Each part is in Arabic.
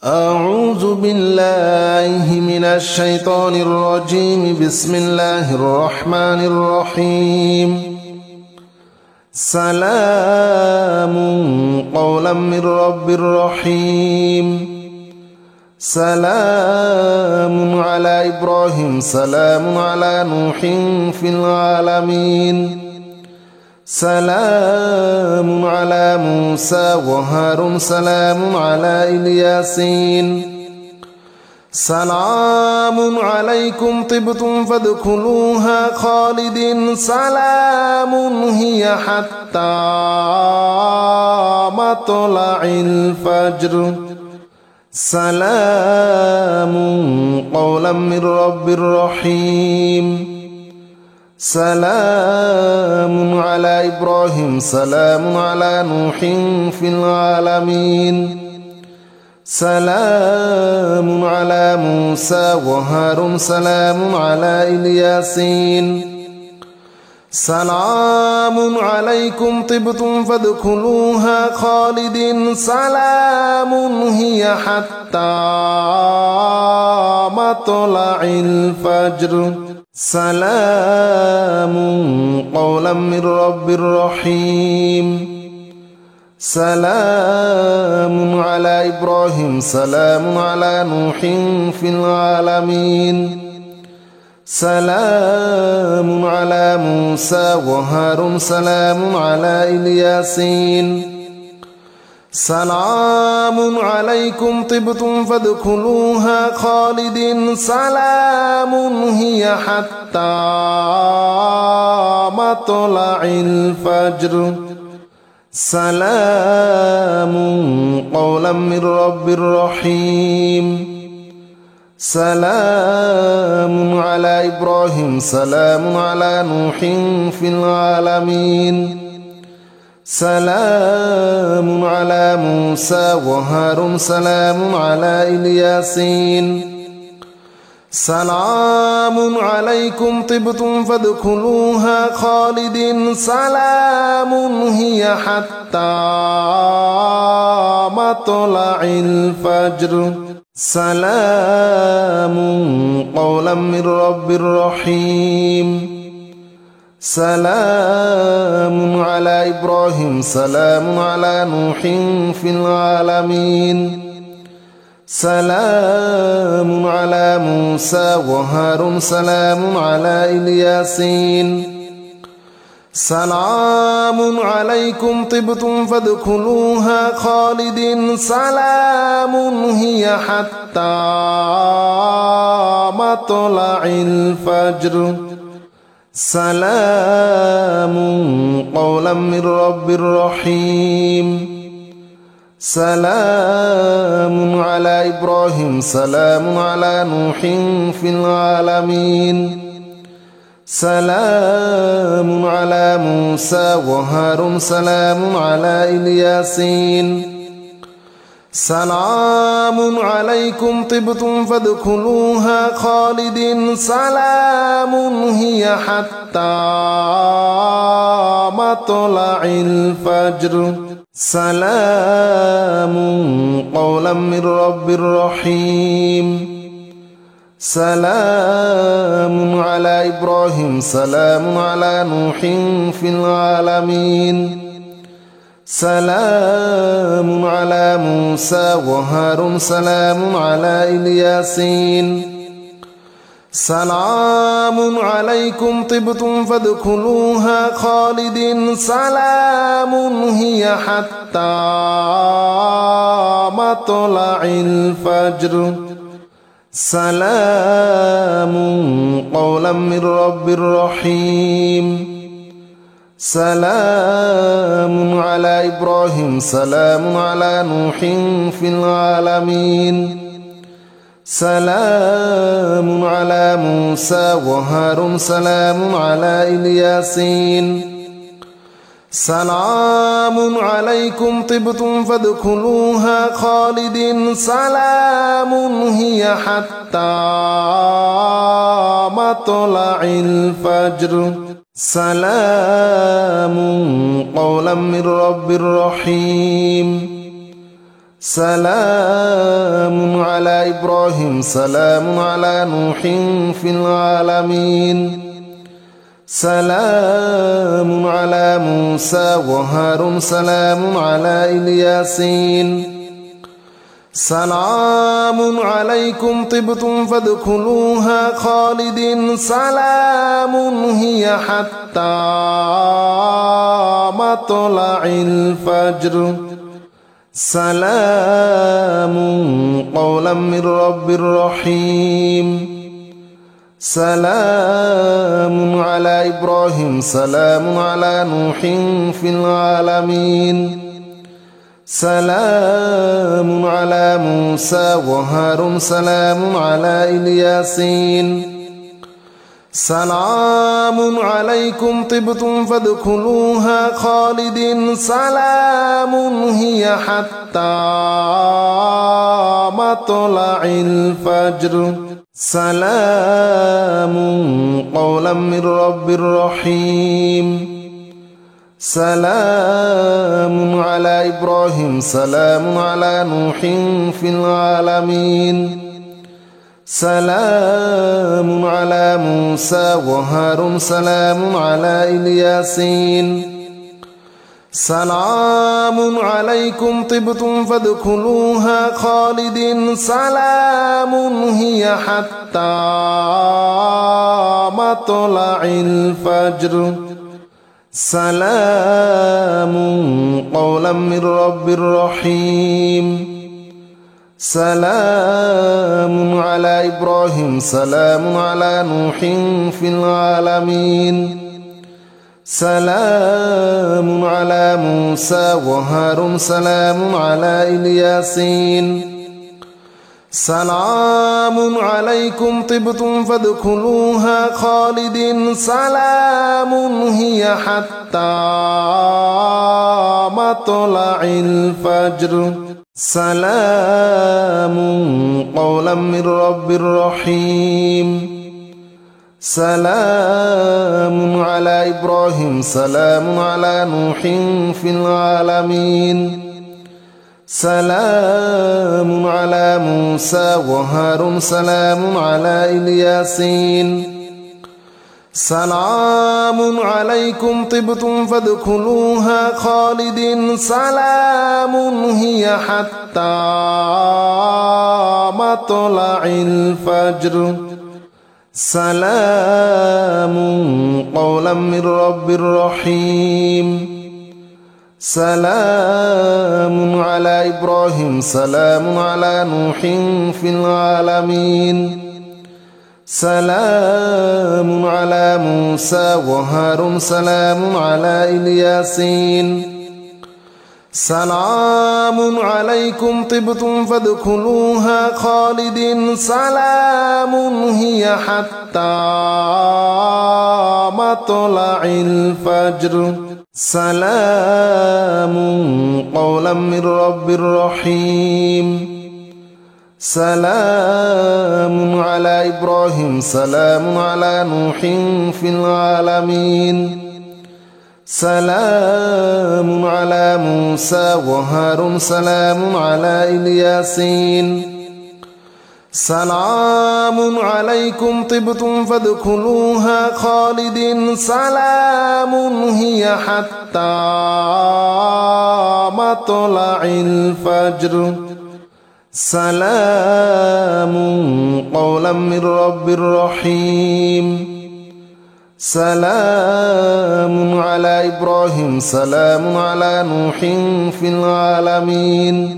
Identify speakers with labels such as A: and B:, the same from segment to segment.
A: أعوذ بالله من الشيطان الرجيم. بسم الله الرحمن الرحيم. سلام قولا من رب رحيم. سلام على إبراهيم. سلام على نوح في العالمين. سلام على موسى وهارون. سلام على الياسين. سلام عليكم طبتم فادخلوها خالدين. سلام هي حتى مطلع الفجر. سلام قولا من رب رحيم. سلام على إبراهيم. سلام على نوح في العالمين. سلام على موسى وهارون. سلام على الياسين. سلام عليكم طبتم فادخلوها خالدين. سلام هي حتى مطلع الفجر. سلام قولا من رب رحيم. سلام على إبراهيم. سلام على نوح في العالمين. سلام على موسى وهارون. سلام على الياسين. سلام عليكم طبتم فادخلوها خالدين. سلام هي حتى مطلع الفجر. سلام قولا من رب رحيم. سلام على إبراهيم. سلام على نوح في العالمين. سلام على موسى وهارون. سلام على الياسين. سلام عليكم طبتم فادخلوها خالدين. سلام هي حتى مطلع الفجر. سلام قولا من رب رحيم. سلام على إبراهيم. سلام على نوح في العالمين. سلام على موسى وهارون. سلام على الياسين. سلام عليكم طبتم فادخلوها خالدين. سلام هي حتى مطلع الفجر. سلام قولا من رب رحيم. سلام على إبراهيم. سلام على نوح في العالمين. سلام على موسى وهارون. سلام على الياسين. سلام عليكم طبتم فادخلوها خالدين. سلام هي حتى مطلع الفجر. سلام قولا من رب رحيم. سلام على إبراهيم. سلام على نوح في العالمين. سلام على موسى وهارون. سلام على الياسين. سلام عليكم طبتم فادخلوها خالدين. سلام هي حتى مطلع الفجر. سلام قولا من رب رحيم. سلام على إبراهيم. سلام على نوح في العالمين. سلام على موسى وهارون. سلام على الياسين. سلام عليكم طبتم فادخلوها خالدين. سلام هي حتى مطلع الفجر. سلام قولا من رب رحيم. سلام على إبراهيم سلام على نوح في العالمين سلام على موسى وهارون سلام على الياسين سلام عليكم طبتم فادخلوها خالدين سلام هي حتى مطلع الفجر سلام قولا من رب رحيم سلام على إبراهيم سلام على نوح في العالمين سلام على موسى وهارون سلام على الياسين سلام عليكم طبتم فادخلوها خالدين سلام هي حتى مطلع الفجر سلام قولا من رب رحيم سلام على إبراهيم سلام على نوح في العالمين سلام على موسى وهارون سلام على الياسين سلام عليكم طبتم فادخلوها خالدين سلام هي حتى مطلع الفجر سلام قولا من رب رحيم سلام على إبراهيم سلام على نوح في العالمين سلام على موسى وهارون سلام على الياسين سلام عليكم طبتم فادخلوها خالدين سلام هي حتى مطلع الفجر سلام قولا من رب رحيم سلام على إبراهيم سلام على نوح في العالمين سلام على موسى وهارون سلام على الياسين سلام عليكم طبتم فادخلوها خالدين سلام هي حتى مطلع الفجر سلام قولا من رب رحيم سلام على إبراهيم سلام على نوح في العالمين سلام على موسى وهارون سلام على الياسين سلام عليكم طبتم فادخلوها خالدين سلام هي حتى مطلع الفجر سلام قولا من رب رحيم سلام على إبراهيم سلام على نوح في العالمين سلام على موسى وهارون سلام على الياسين سلام عليكم طبتم فادخلوها خالدين سلام هي حتى مطلع الفجر سلام قولا من رب رحيم سلام على إبراهيم سلام على نوح في العالمين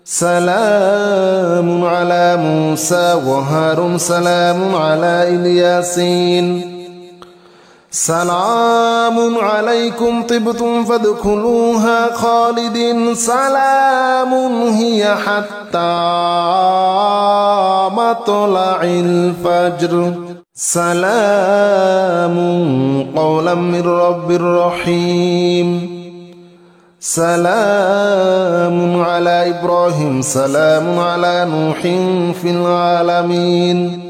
A: سلام على موسى وهارون سلام على الياسين سلام عليكم طبتم فادخلوها خالدين سلام هي حتى مطلع الفجر سلام قولا من رب رحيم سلام على إبراهيم سلام على نوح في العالمين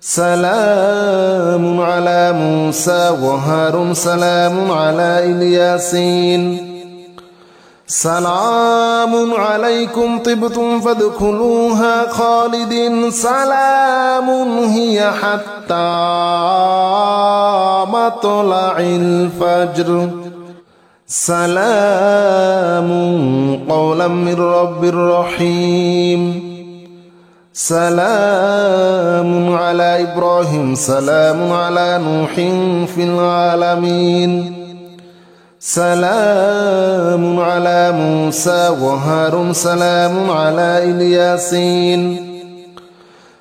A: سلام على موسى وهارون سلام على الياسين سلام عليكم طبتم فادخلوها خالدين سلام هي حتى مطلع الفجر سلام قولا من رب رحيم سلام على إبراهيم سلام على نوح في العالمين سلام على موسى وهارون سلام على الياسين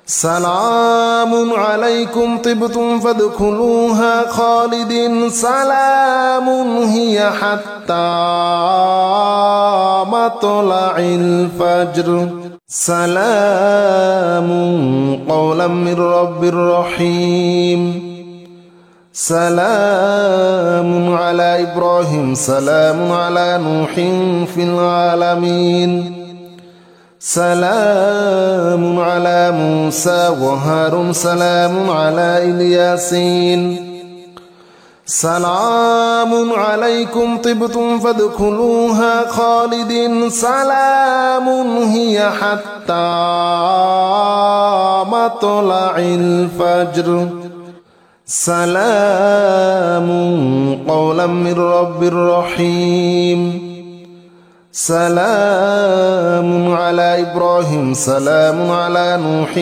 A: سلام عليكم طبتم فادخلوها خالدين سلام هي حتى مطلع الفجر سلام قولا من رب رحيم سلام على إبراهيم سلام على نوح في العالمين سلام على موسى وهارون سلام على الياسين سلام عليكم طبتم فادخلوها خالدين سلام هي حتى مطلع الفجر سلام قولا من رب رحيم سلام على إبراهيم سلام على نوح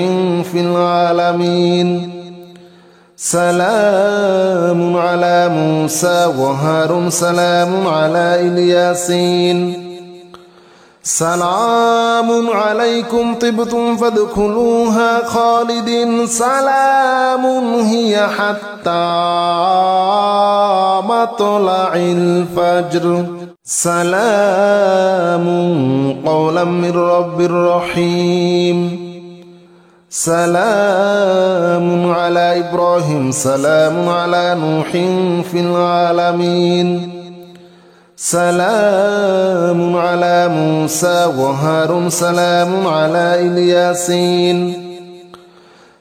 A: في العالمين سلام على موسى وهارون سلام على الياسين سلام عليكم طبتم فادخلوها خالدين سلام هي حتى مطلع الفجر سلام قولا من رب رحيم سلام على إبراهيم سلام على نوح في العالمين سلام على موسى وهارون سلام على الياسين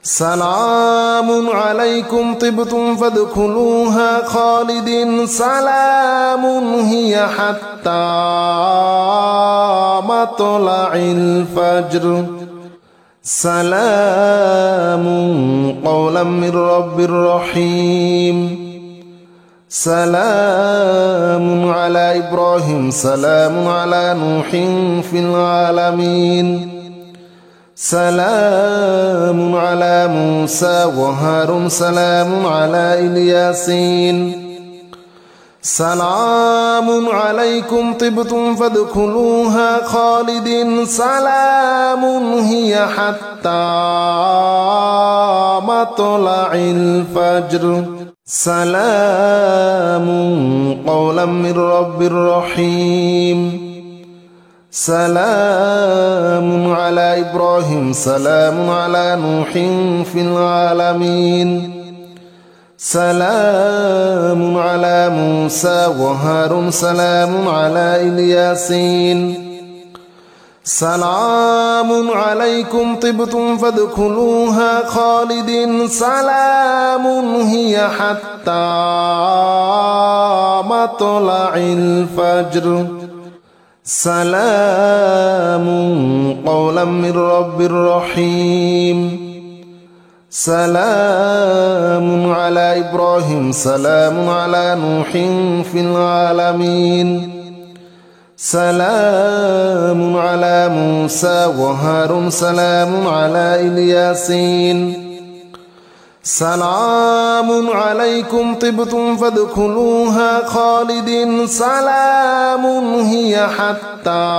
A: سلام عليكم طبتم فادخلوها خالدين سلام هي حتى مطلع الفجر سلام قولا من رب رحيم سلام على إبراهيم سلام على نوح في العالمين سلام على موسى وهارون سلام على الياسين سلام عليكم طبتم فادخلوها خالدين سلام هي حتى مطلع الفجر سلام قولا من رب رحيم سلام على إبراهيم سلام على نوح في العالمين سلام على موسى وهارون سلام على الياسين سلام عليكم طبتم فادخلوها خالدين سلام هي حتى مطلع الفجر سلام قولا من رب رحيم سلام على إبراهيم سلام على نوح في العالمين سلام على موسى وهارون سلام على الياسين سلام عليكم طبتم فادخلوها خالدين سلام هي حتى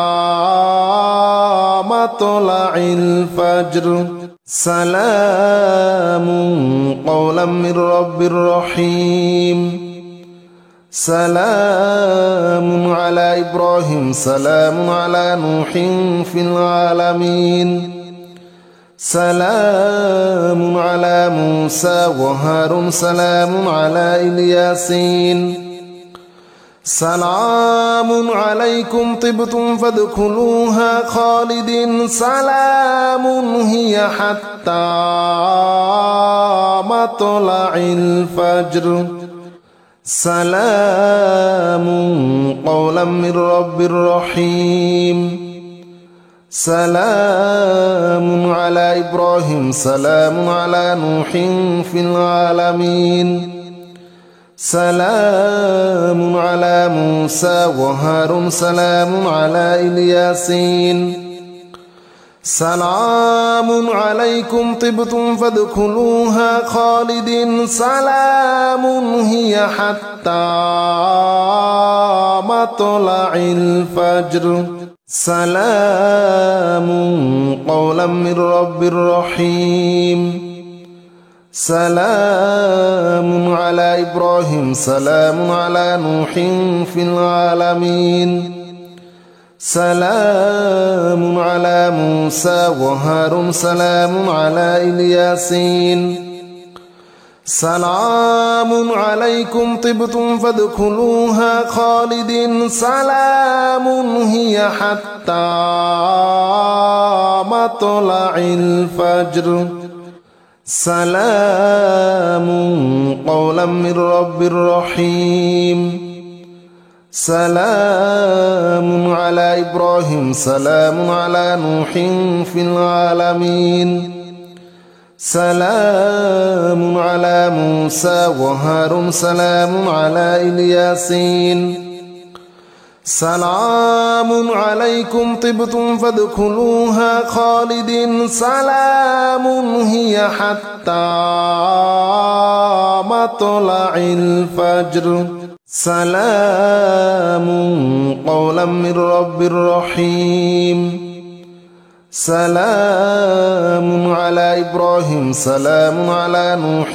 A: مطلع الفجر سلام قولا من رب رحيم سلام على إبراهيم سلام على نوح في العالمين سلام على موسى وهارون سلام على الياسين سلام عليكم طبتم فادخلوها خالدين سلام هي حتى مطلع الفجر سلام قولا من رب رحيم سلام على إبراهيم سلام على نوح في العالمين سلام على موسى وهارون سلام على الياسين سلام عليكم طبتم فادخلوها خالدين سلام هي حتى مطلع الفجر سلام قولا من رب رحيم سلام على إبراهيم سلام على نوح في العالمين سلام على موسى وهارون سلام على الياسين سلام عليكم طبتم فادخلوها خالدين سلام هي حتى مطلع الفجر سلام قولا من رب رحيم سلام على إبراهيم سلام على نوح في العالمين سلام على موسى وهارون سلام على الياسين سلام عليكم طبتم فادخلوها خالدين سلام هي حتى مطلع الفجر سلام قولا من رب رحيم سلام على إبراهيم سلام على نوح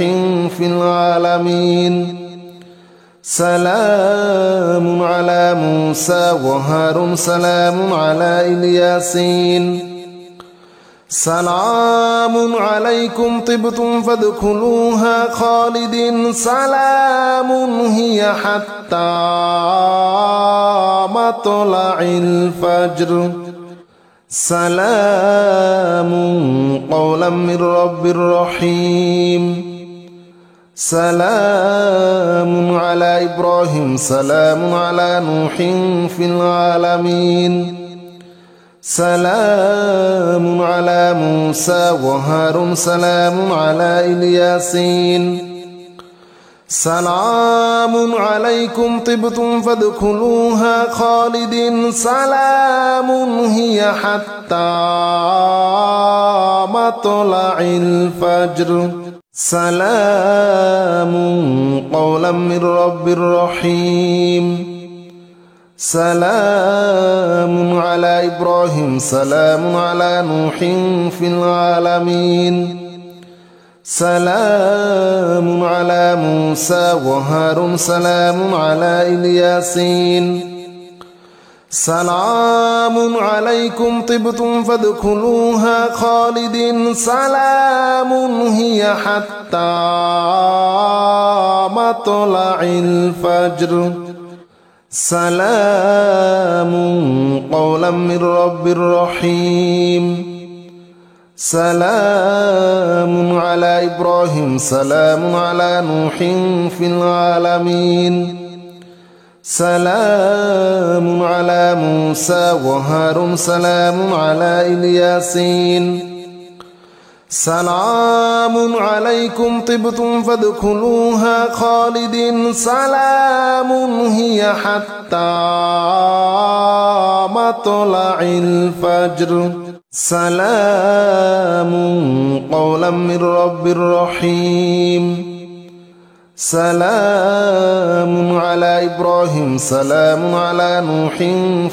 A: في العالمين سلام على موسى وهارون سلام على الياسين سلام عليكم طبتم فادخلوها خالدين سلام هي حتى مطلع الفجر سلام قولا من رب رحيم سلام على إبراهيم سلام على نوح في العالمين سلام على موسى وهارون سلام على الياسين سلام عليكم طبتم فادخلوها خالدين سلام هي حتى مطلع الفجر سلام قولا من رب رحيم سلام على إبراهيم سلام على نوح في العالمين سلام على موسى وهارون سلام على الياسين سلام عليكم طبتم فادخلوها خالدين سلام هي حتى مطلع الفجر سلام قولا من رب رحيم سلام على إبراهيم سلام على نوح في العالمين سلام على موسى وهارون سلام على الياسين سلام عليكم طبتم فادخلوها خالدين سلام هي حتى مطلع الفجر سلام قولا من رب رحيم سلام على إبراهيم سلام على نوح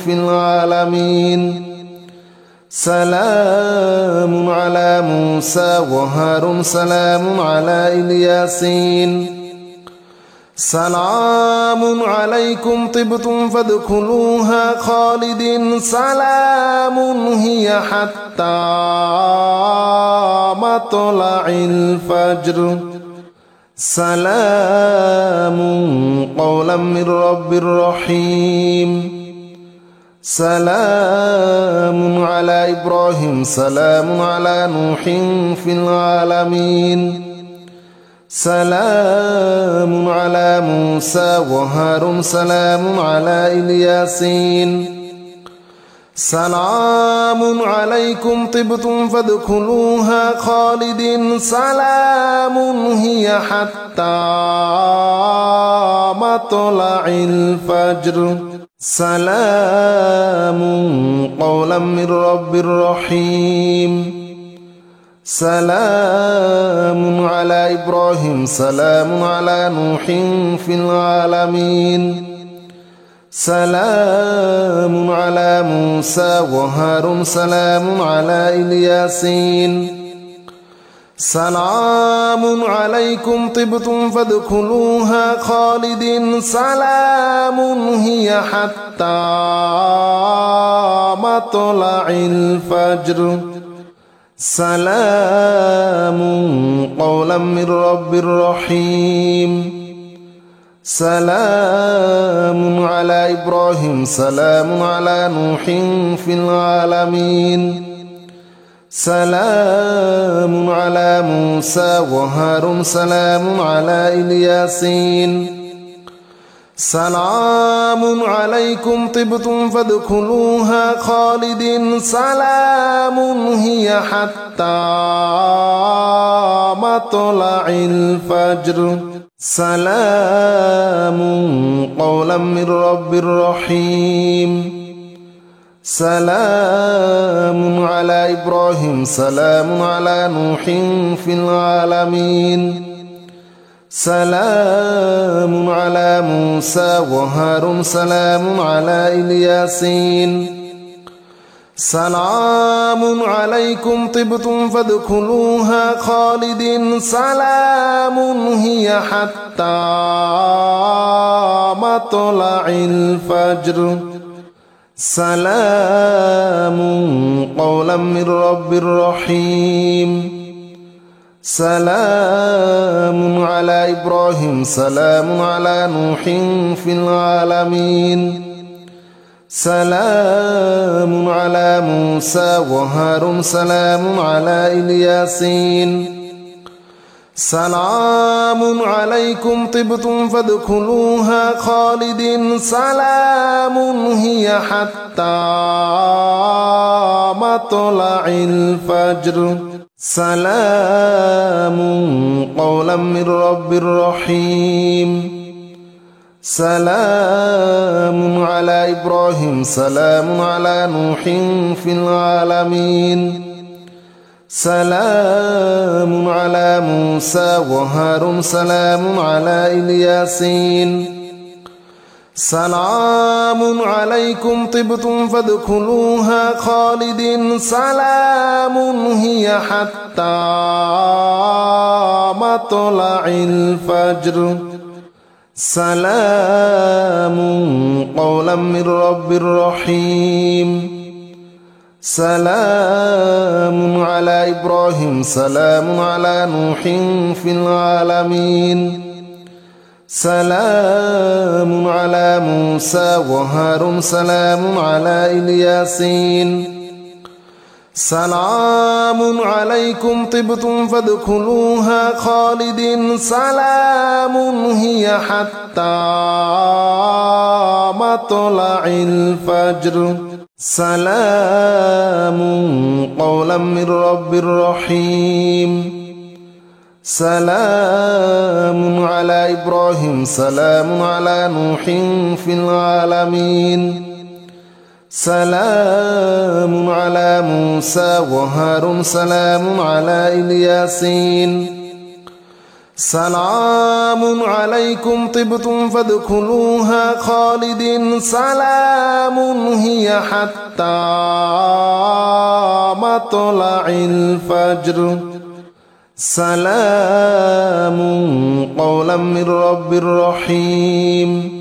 A: في العالمين سلام على موسى وهارون سلام على الياسين سلام عليكم طبتم فادخلوها خالدين سلام هي حتى مطلع الفجر سلام قولا من رب رحيم سلام على إبراهيم سلام على نوح في العالمين سلام على موسى وهارون سلام على الياسين سلام عليكم طبتم فادخلوها خالدين سلام هي حتى مطلع الفجر سلام قولا من رب رحيم سلام على إبراهيم سلام على نوح في العالمين سلام على موسى وهارون سلام على الياسين سلام عليكم طبتم فادخلوها خالدين سلام هي حتى مطلع الفجر سلام قولا من رب رحيم سلام على إبراهيم سلام على نوح في العالمين سلام على موسى وهارون سلام على الياسين سلام عليكم طبتم فادخلوها خالدين سلام هي حتى مطلع الفجر سلام قولا من رب رحيم سلام على إبراهيم سلام على نوح في العالمين سلام على موسى وهارون سلام على الياسين سلام عليكم طبتم فادخلوها خالدين سلام هي حتى مطلع الفجر سلام قولا من رب رحيم سلام على إبراهيم سلام على نوح في العالمين سلام على موسى وهارون سلام على الياسين سلام عليكم طبتم فادخلوها خالدين سلام هي حتى مطلع الفجر سلام قولا من رب رحيم سلام على إبراهيم سلام على نوح في العالمين سلام على موسى وهارون سلام على الياسين سلام عليكم طبتم فادخلوها خالدين سلام هي حتى مطلع الفجر سلام قولا من رب رحيم سلام على إبراهيم سلام على نوح في العالمين سلام على موسى وهارون سلام على الياسين سلام عليكم طبتم فادخلوها خالدين سلام هي حتى مطلع الفجر سلام قولا من رب رحيم سلام على إبراهيم سلام على نوح في العالمين سلام على موسى وهارون سلام على الياسين سلام عليكم طبتم فادخلوها خالدين سلام هي حتى مطلع الفجر سلام قولا من رب رحيم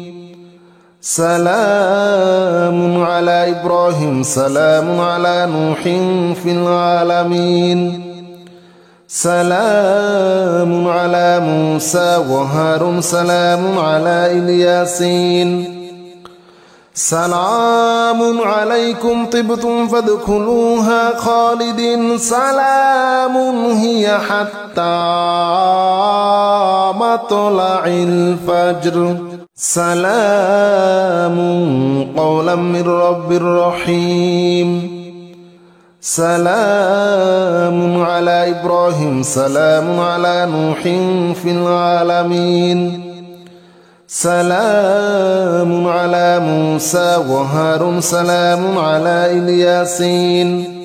A: سلام على إبراهيم سلام على نوح في العالمين سلام على موسى وهارون سلام على الياسين سلام عليكم طبتم فادخلوها خالدين سلام هي حتى مطلع الفجر سلام قولا من رب رحيم سلام على إبراهيم سلام على نوح في العالمين سلام على موسى وهارون سلام على الياسين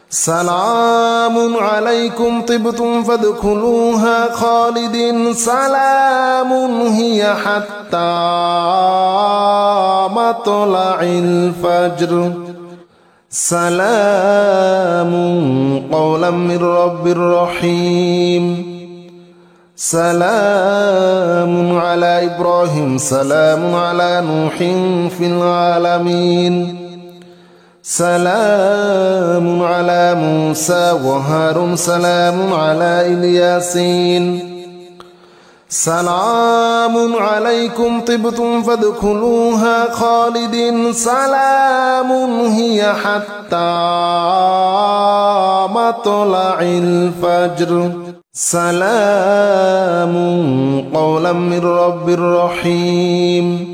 A: سلام عليكم طبتم فادخلوها خالدين سلام هي حتى مطلع الفجر سلام قولا من رب رحيم سلام على إبراهيم سلام على نوح في العالمين سلام على موسى وهارون سلام على الياسين سلام عليكم طبتم فادخلوها خالدين سلام هي حتى مطلع الفجر سلام قولا من رب رحيم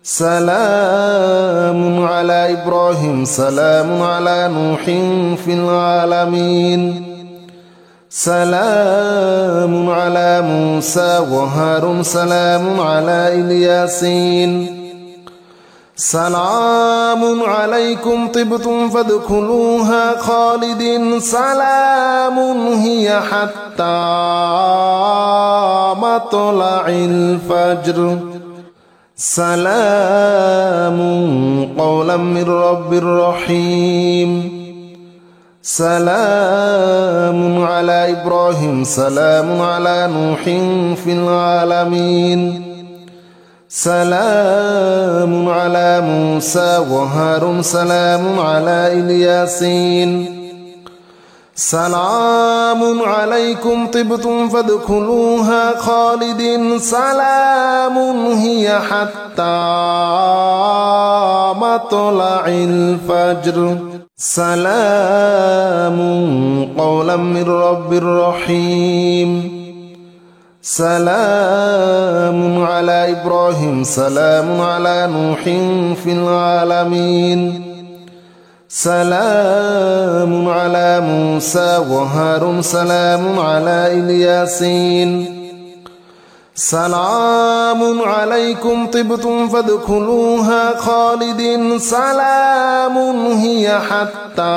A: سلام على إبراهيم سلام على نوح في العالمين سلام على موسى وهارون سلام على الياسين سلام عليكم طبتم فادخلوها خالدين سلام هي حتى مطلع الفجر سلام قولا من رب رحيم سلام على إبراهيم سلام على نوح في العالمين سلام على موسى وهارون سلام على الياسين سلام عليكم طبتم فادخلوها خالدين سلام هي حتى مطلع الفجر سلام قولا من رب رحيم سلام على إبراهيم سلام على نوح في العالمين سلام على موسى وهارون سلام على الياسين سلام عليكم طبتم فادخلوها خالدين سلام هي حتى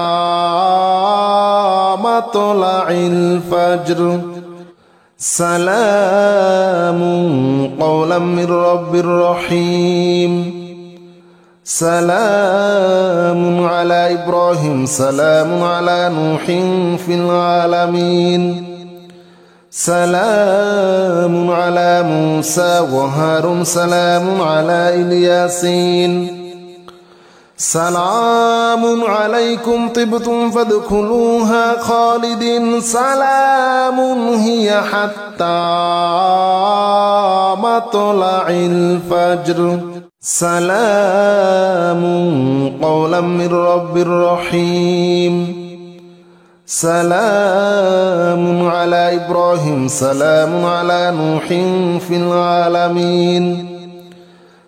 A: مطلع الفجر سلام قولا من رب رحيم سلام على إبراهيم سلام على نوح في العالمين سلام على موسى وهارون سلام على الياسين سلام عليكم طبتم فادخلوها خالدين سلام هي حتى مطلع الفجر سلام قولا من رب رحيم سلام على إبراهيم سلام على نوح في العالمين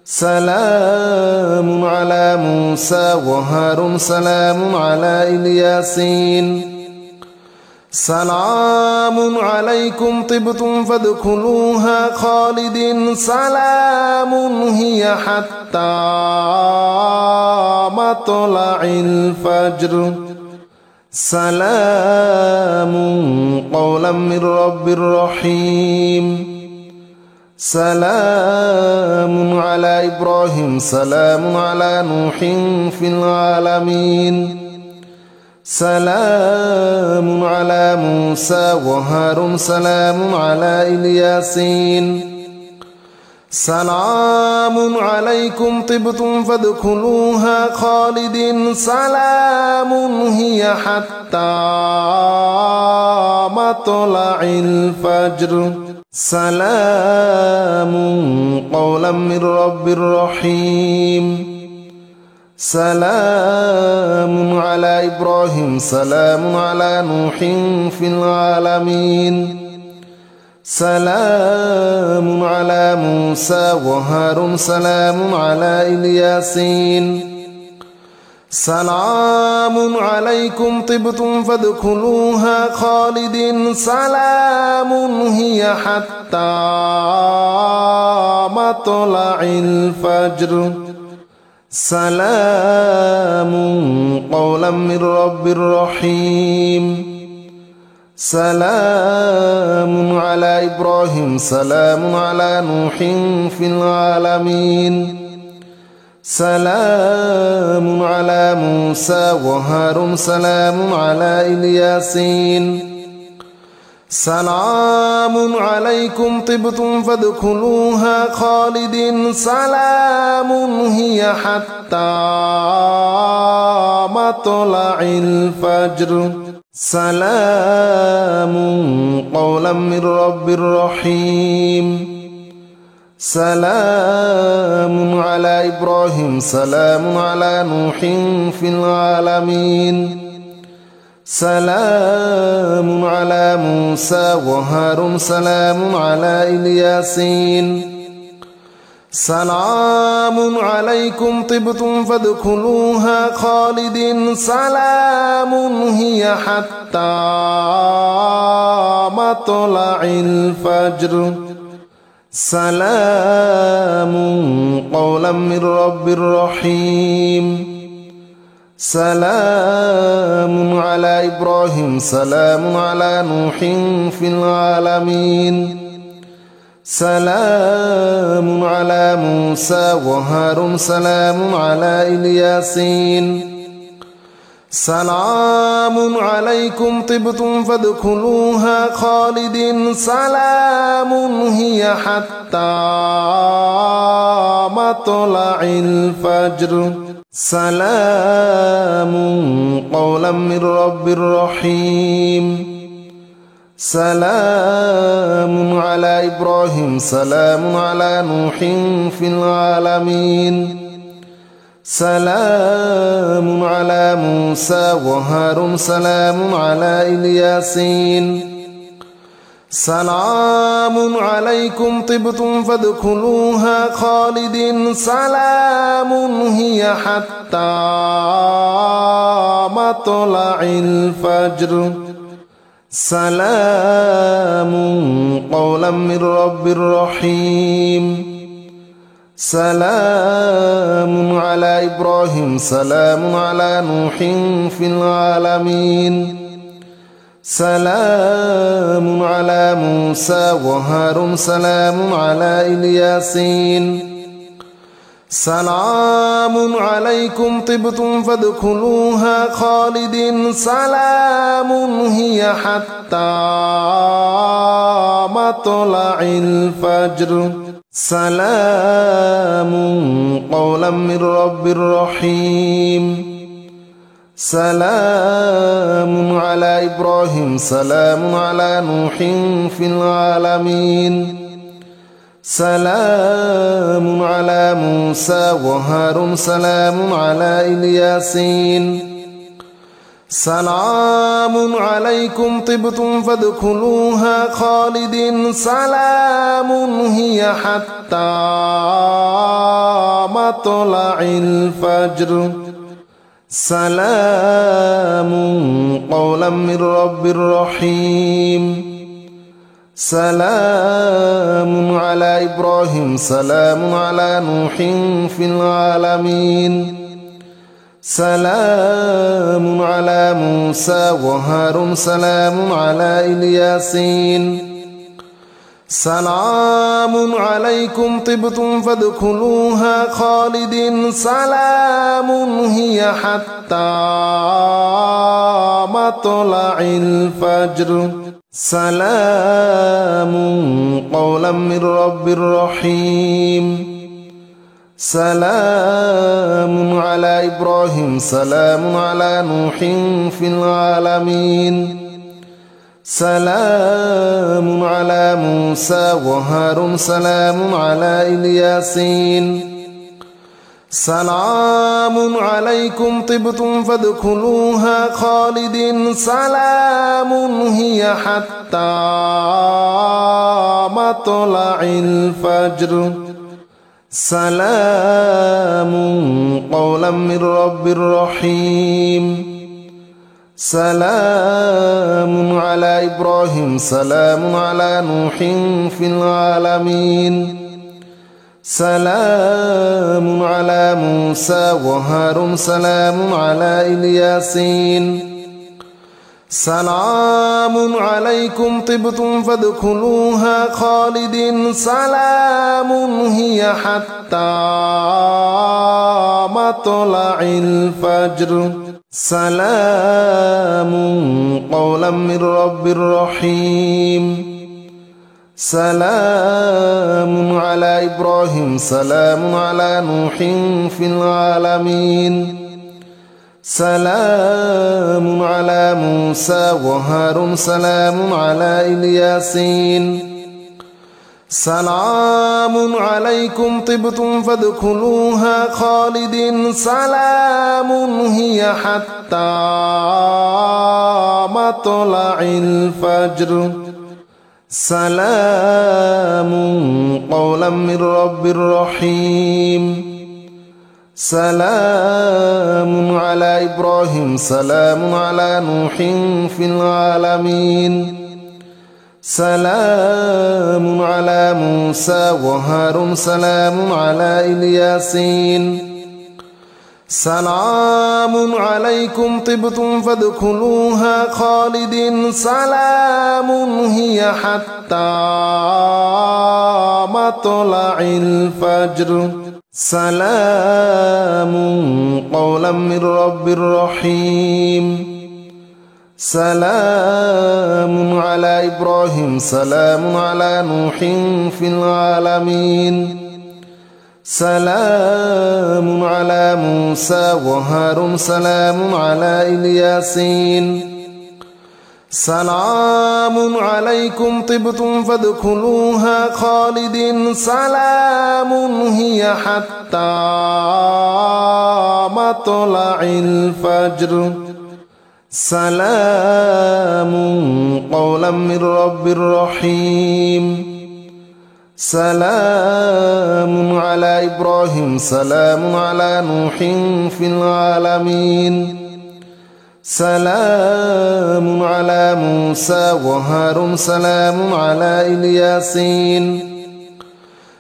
A: سلام على موسى وهارون سلام على الياسين سلام عليكم طبتم فادخلوها خالدين سلام هي حتى مطلع الفجر سلام قولا من رب رحيم سلام على إبراهيم سلام على نوح في العالمين سلام على موسى وهارون سلام على الياسين سلام عليكم طبتم فادخلوها خالدين سلام هي حتى مطلع الفجر سلام قولا من رب رحيم سلام على إبراهيم سلام على نوح في العالمين سلام على موسى وهارون سلام على الياسين سلام عليكم طبتم فادخلوها خالدين سلام هي حتى مطلع الفجر سلام قولا من رب رحيم سلام على إبراهيم سلام على نوح في العالمين سلام على موسى وهارون سلام على الياسين سلام عليكم طبتم فادخلوها خالدين سلام هي حتى مطلع الفجر سلام قولا من رب رحيم سلام على إبراهيم سلام على نوح في العالمين سلام على موسى وهارون سلام على الياسين سلام عليكم طبتم فادخلوها خالدين سلام هي حتى مطلع الفجر سلام قولا من رب رحيم سلام على إبراهيم سلام على نوح في العالمين سلام على موسى وهارون سلام على الياسين سلام عليكم طبتم فادخلوها خالدين سلام هي حتى مطلع الفجر سلام قولا من رب رحيم سلام على إبراهيم سلام على نوح في العالمين سلام على موسى وهارون سلام على الياسين سلام عليكم طبتم فادخلوها خالدين سلام هي حتى مطلع الفجر سلام قولا من رب رحيم سلام على إبراهيم سلام على نوح في العالمين سلام على موسى وهارون سلام على الياسين سلام عليكم طبتم فادخلوها خالدين سلام هي حتى مطلع الفجر سلام قولا من رب رحيم سلام على إبراهيم سلام على نوح في العالمين سلام على موسى وهارون سلام على الياسين سلام عليكم طبتم فادخلوها خالدين سلام هي حتى مطلع الفجر سلام قولا من رب رحيم سلام على إبراهيم سلام على نوح في العالمين سلام على موسى وهارون سلام على الياسين سلام عليكم طبتم فادخلوها خالدين سلام هي حتى مطلع الفجر سلام قولا من رب رحيم سلام على إبراهيم سلام على نوح في العالمين سلام على موسى وهارون سلام على الياسين سلام عليكم طبتم فادخلوها خالدين سلام هي حتى مطلع الفجر سلام قولا من رب رحيم سلام على إبراهيم سلام على نوح في العالمين سلام على موسى وهارون سلام على الياسين سلام عليكم طبتم فادخلوها خالدين سلام هي حتى مطلع الفجر سلام قولا من رب رحيم سلام على إبراهيم سلام على نوح في العالمين سلام على موسى وهارون سلام على الياسين سلام عليكم طبتم فادخلوها خالدين سلام هي حتى مطلع الفجر سلام قولا من رب رحيم سلام على إبراهيم سلام على نوح في العالمين سلام على موسى وهارون سلام على الياسين سلام عليكم طبتم فادخلوها خالدين سلام هي حتى مطلع الفجر سلام قولا من رب رحيم سلام على إبراهيم سلام على نوح في العالمين سلام على موسى وهارون سلام على الياسين سلام عليكم طبتم فادخلوها خالدين سلام هي حتى مطلع الفجر سلام قولا من رب رحيم سلام على إبراهيم سلام على نوح في العالمين سلام على موسى وهارون سلام على الياسين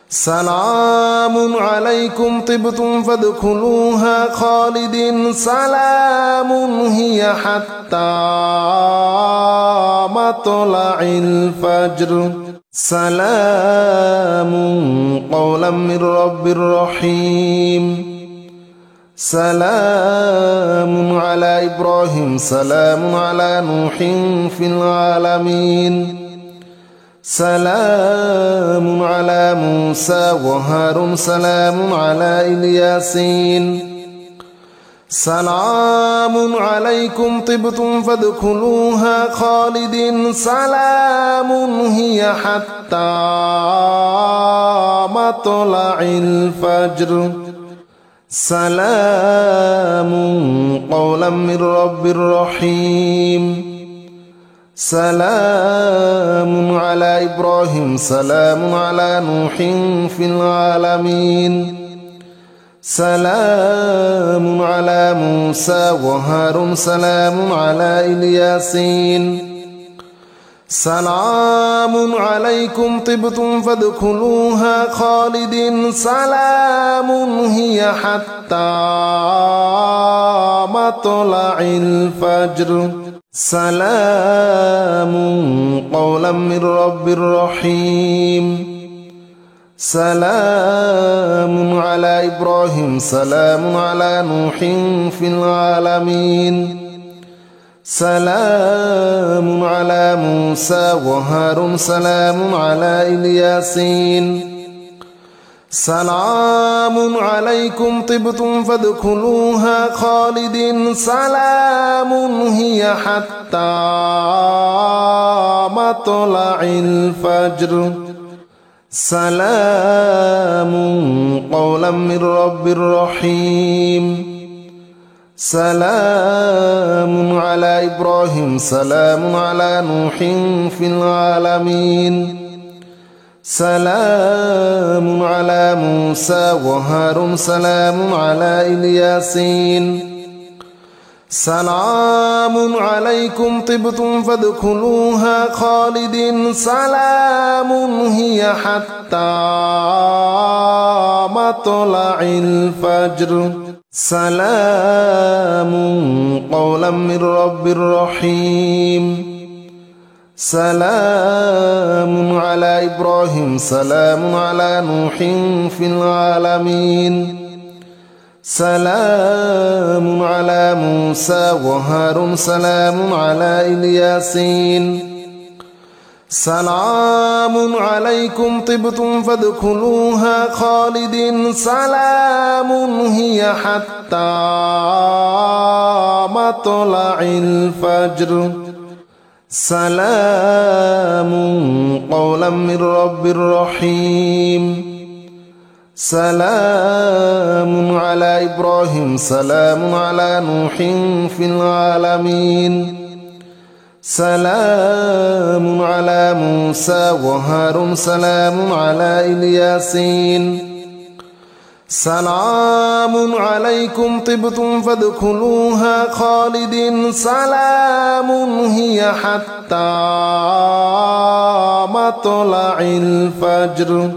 A: سلام عليكم طبتم فادخلوها خالدين سلام هي حتى مطلع الفجر سلام قولا من رب رحيم سلام على إبراهيم سلام على نوح في العالمين سلام على موسى وهارون سلام على الياسين سلام عليكم طبتم فادخلوها خالدين سلام هي حتى مطلع الفجر سلام قولا من رب رحيم سلام على إبراهيم سلام على نوح في العالمين سلام على موسى وهارون سلام على الياسين سلام عليكم طبتم فادخلوها خالدين سلام هي حتى مطلع الفجر سلام قولا من رب رحيم سلام على إبراهيم سلام على نوح في العالمين سلام على موسى وهارون سلام على الياسين سلام عليكم طبتم فادخلوها خالدين سلام هي حتى مطلع الفجر سلام قولا من رب رحيم سلام على إبراهيم سلام على نوح في العالمين سلام على موسى وهارون سلام على الياسين سلام عليكم طبتم فادخلوها خالدين سلام هي حتى مطلع الفجر سلام قولا من رب رحيم سلام على إبراهيم سلام على نوح في العالمين سلام على موسى وهارون سلام على الياسين سلام عليكم طبتم فادخلوها خالدين سلام هي حتى مطلع الفجر سلام قولا من رب رحيم سلام على إبراهيم سلام على نوح في العالمين سلام على موسى وهارون سلام على الياسين سلام عليكم طبتم فادخلوها خالدين سلام هي حتى مطلع الفجر